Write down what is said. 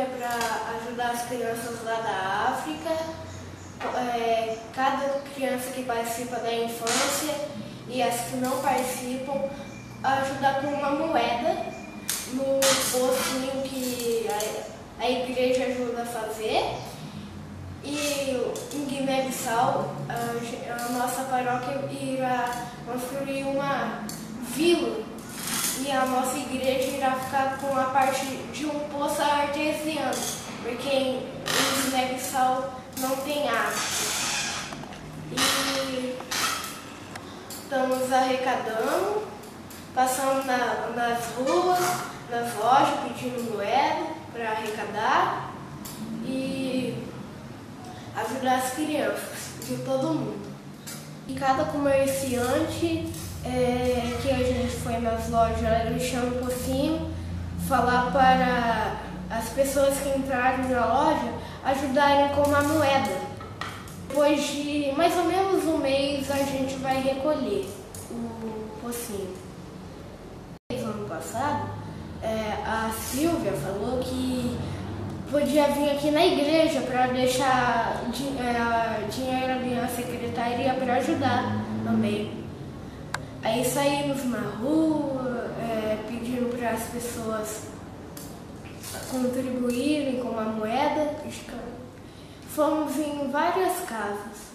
é para ajudar as crianças lá da África. Cada criança que participa da infância e as que não participam, ajudar com uma moeda no pocinho que a igreja ajuda a fazer. E em Guiné-Bissau, a nossa paróquia irá construir uma vila e a nossa igreja irá ficar com a parte de um poço artesiano, porque em Guiné-Bissau não tem água. E estamos arrecadando, passando nas ruas, nas lojas, pedindo moeda para arrecadar e ajudar as crianças de todo mundo. E cada comerciante que a gente foi nas lojas, lixar um pouquinho, falar para as pessoas que entrarem na loja ajudarem com uma moeda. Depois de mais ou menos um mês a gente vai recolher o pocinho. No ano passado, a Silvia falou que podia vir aqui na igreja para deixar dinheiro ali na secretaria para ajudar também. Aí saímos na rua, pedindo para as pessoas contribuírem com a moeda. Fomos em várias casas.